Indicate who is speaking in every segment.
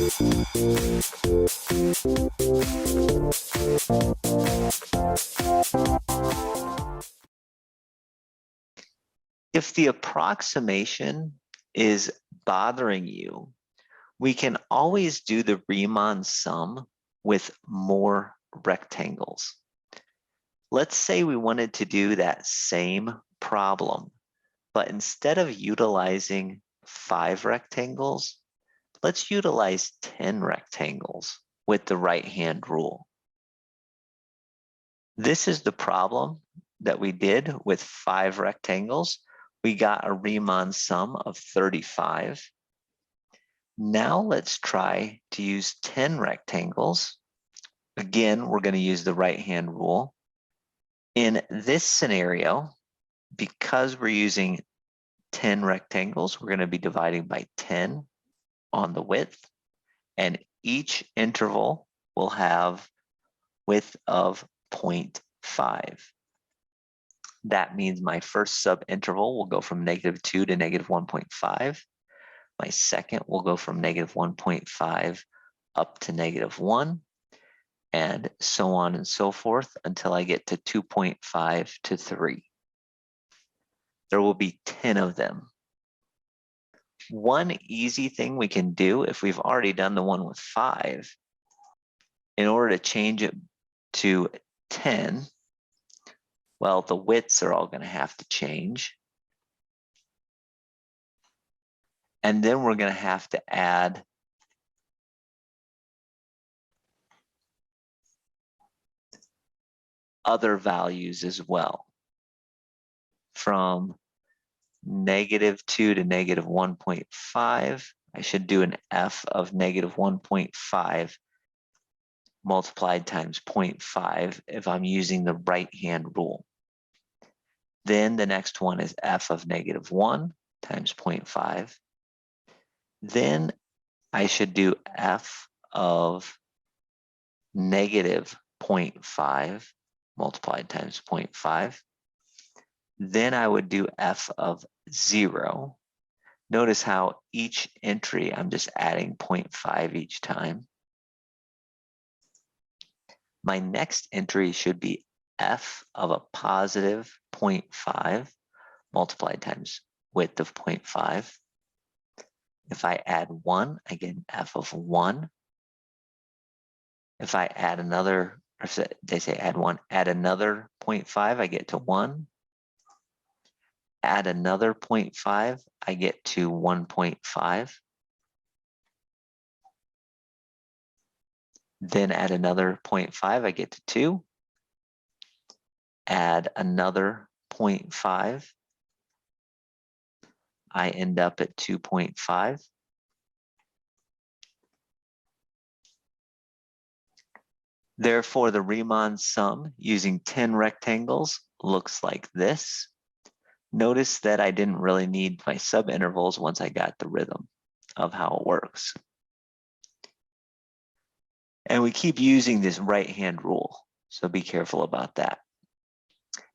Speaker 1: If the approximation is bothering you, we can always do the Riemann sum with more rectangles. Let's say we wanted to do that same problem, but instead of utilizing 5 rectangles, let's utilize 10 rectangles with the right-hand rule. This is the problem that we did with 5 rectangles. We got a Riemann sum of 35. Now let's try to use 10 rectangles. Again, we're going to use the right-hand rule. In this scenario, because we're using 10 rectangles, we're going to be dividing by 10 on the width, and each interval will have width of 0.5. That means my first subinterval will go from -2 to -1.5. My second will go from -1.5 up to -1, and so on and so forth until I get to 2.5 to 3. There will be 10 of them. One easy thing we can do if we've already done the one with 5, in order to change it to 10, well, the widths are all going to have to change. And then we're going to have to add other values as well. From -2 to -1.5, I should do an f of -1.5 multiplied times 0.5 if I'm using the right-hand rule. Then the next one is f of -1 times 0.5. Then I should do f of -0.5 multiplied times 0.5. Then I would do f of 0. Notice how each entry, I'm just adding 0.5 each time. My next entry should be f of a positive 0.5 multiplied times width of 0.5. If I add 1, I get an f of 1. If I add another, or if they say add 1, add another 0.5, I get to 1. Add another 0.5, I get to 1.5. Then add another 0.5, I get to 2. Add another 0.5, I end up at 2.5. Therefore, the Riemann sum using 10 rectangles looks like this. Notice that I didn't really need my subintervals once I got the rhythm of how it works. And we keep using this right-hand rule, so be careful about that.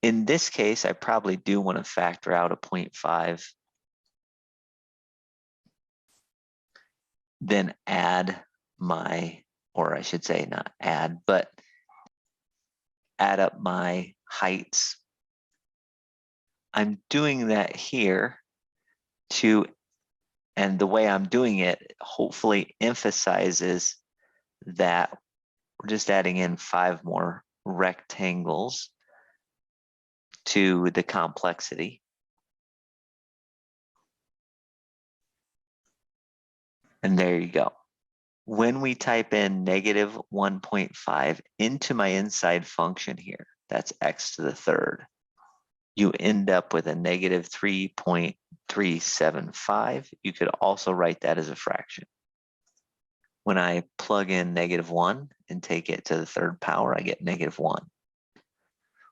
Speaker 1: In this case, I probably do want to factor out a 0.5, then add my, or I should say not add, but add up my heights. I'm doing that here to, and the way I'm doing it hopefully emphasizes that we're just adding in 5 more rectangles to the complexity. And there you go. When we type in -1.5 into my inside function here, that's x to the 3rd, you end up with a -3.375. You could also write that as a fraction. When I plug in -1 and take it to the 3rd power, I get -1.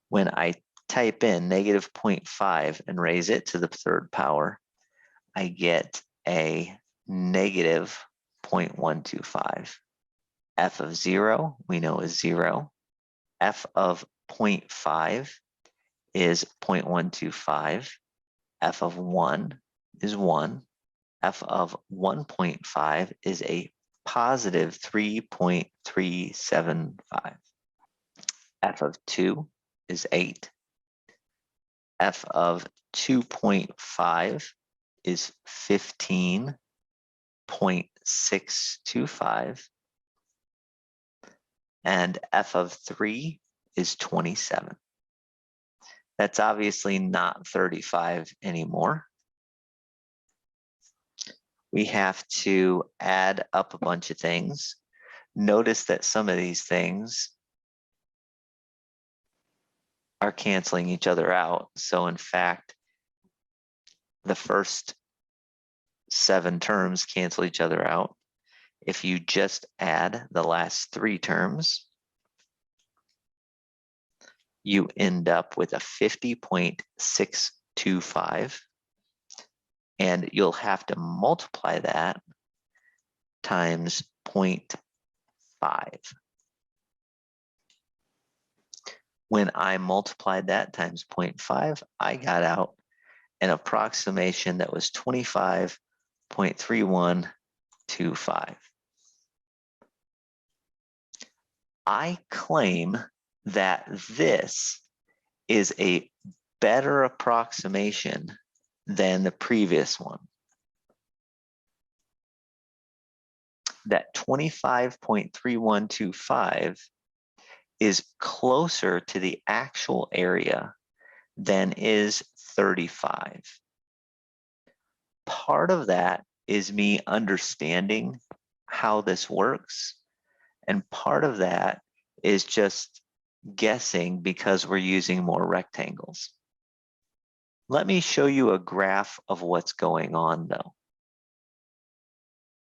Speaker 1: When I type in -0.5 and raise it to the 3rd power, I get a -0.125. F of 0, we know is 0. F of 0.5 is 0.125. F of 1 is 1. F of 1.5 is a positive 3.375. F of 2 is 8. F of 2.5 is 15.625. And F of 3 is 27. That's obviously not 35 anymore. We have to add up a bunch of things. Notice that some of these things are canceling each other out. So in fact, the first 7 terms cancel each other out. If you just add the last 3 terms, you end up with a 50.625. And you'll have to multiply that times 0.5. When I multiplied that times 0.5, I got out an approximation that was 25.3125. I claim that this is a better approximation than the previous one. That 25.3125 is closer to the actual area than is 35. Part of that is me understanding how this works, and part of that is just guessing because we're using more rectangles. Let me show you a graph of what's going on though.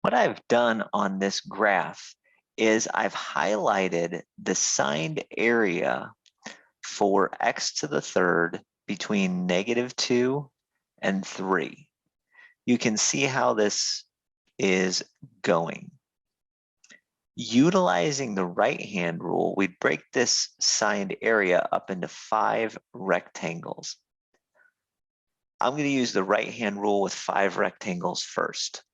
Speaker 1: What I've done on this graph is I've highlighted the signed area for x to the third between -2 and 3. You can see how this is going. Utilizing the right-hand rule, we'd break this signed area up into 5 rectangles. I'm going to use the right-hand rule with 5 rectangles first.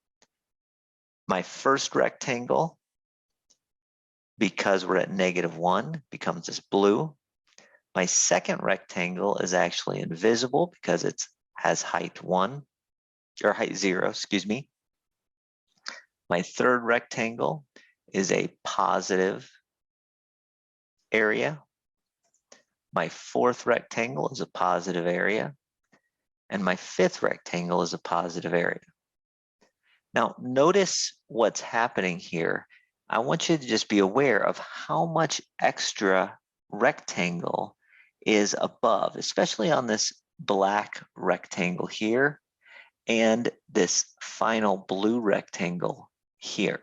Speaker 1: My first rectangle, because we're at -1, becomes this blue. My second rectangle is actually invisible because it has height 1, or height 0, excuse me. My third rectangle is a positive area. My fourth rectangle is a positive area. And my fifth rectangle is a positive area. Now, notice what's happening here. I want you to just be aware of how much extra rectangle is above, especially on this black rectangle here and this final blue rectangle here.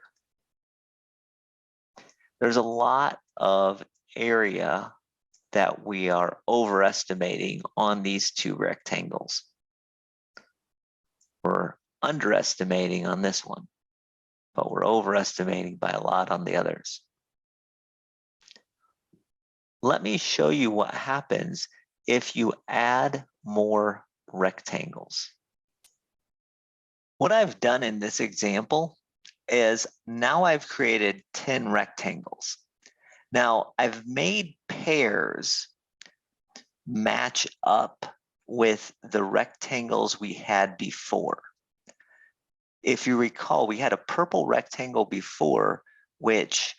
Speaker 1: There's a lot of area that we are overestimating on these 2 rectangles. We're underestimating on this one, but we're overestimating by a lot on the others. Let me show you what happens if you add more rectangles. What I've done in this example is now I've created 10 rectangles. Now I've made pairs match up with the rectangles we had before. If you recall, we had a purple rectangle before, which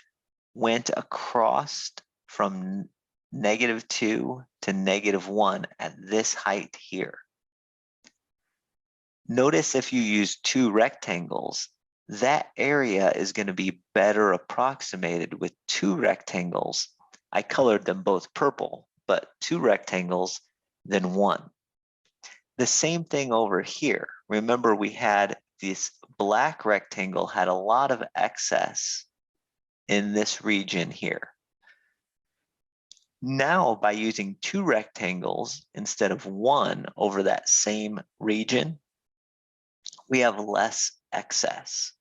Speaker 1: went across from -2 to -1 at this height here. Notice if you use 2 rectangles, that area is going to be better approximated with 2 rectangles. I colored them both purple, but 2 rectangles than 1. The same thing over here. Remember, we had this black rectangle had a lot of excess in this region here. Now, by using 2 rectangles instead of 1 over that same region, we have less excess.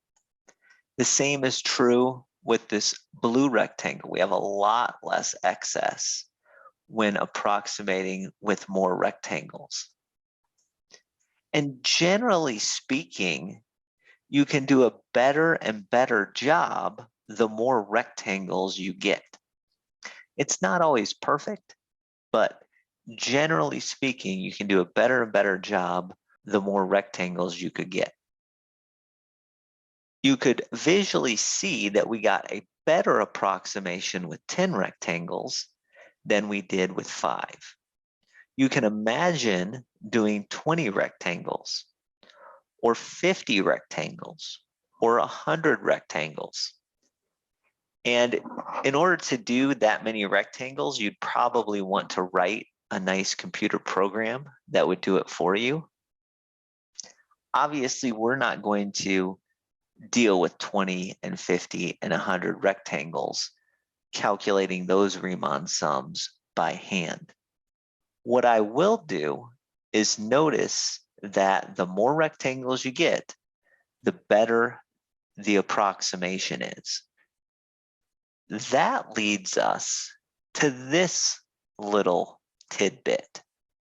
Speaker 1: The same is true with this blue rectangle. We have a lot less excess when approximating with more rectangles. And generally speaking, you can do a better and better job the more rectangles you get. It's not always perfect, but generally speaking, you can do a better and better job the more rectangles you could get. You could visually see that we got a better approximation with 10 rectangles than we did with 5. You can imagine doing 20 rectangles, or 50 rectangles, or 100 rectangles. And in order to do that many rectangles, you'd probably want to write a nice computer program that would do it for you. Obviously, we're not going to deal with 20 and 50 and 100 rectangles, calculating those Riemann sums by hand. What I will do is notice that the more rectangles you get, the better the approximation is. That leads us to this little tidbit.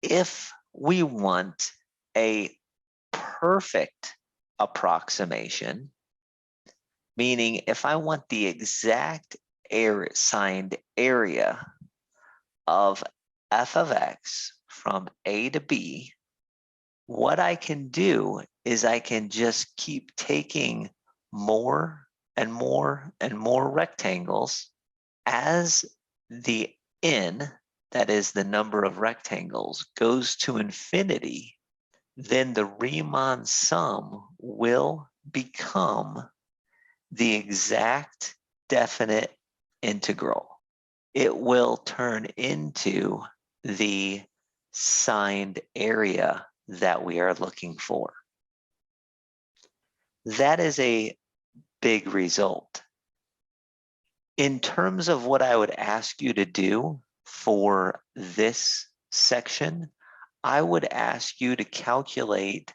Speaker 1: If we want a perfect approximation, meaning if I want the exact signed area of f of x from A to B, what I can do is I can just keep taking more and more and more rectangles. As the n, that is the number of rectangles, goes to infinity, then the Riemann sum will become the exact definite integral. It will turn into the signed area that we are looking for. That is a big result. In terms of what I would ask you to do for this section, I would ask you to calculate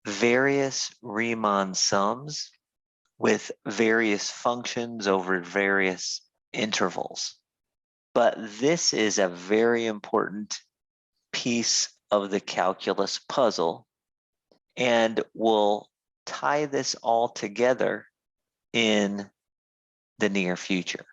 Speaker 1: various Riemann sums with various functions over various intervals. But this is a very important piece of the calculus puzzle, and we'll tie this all together in the near future.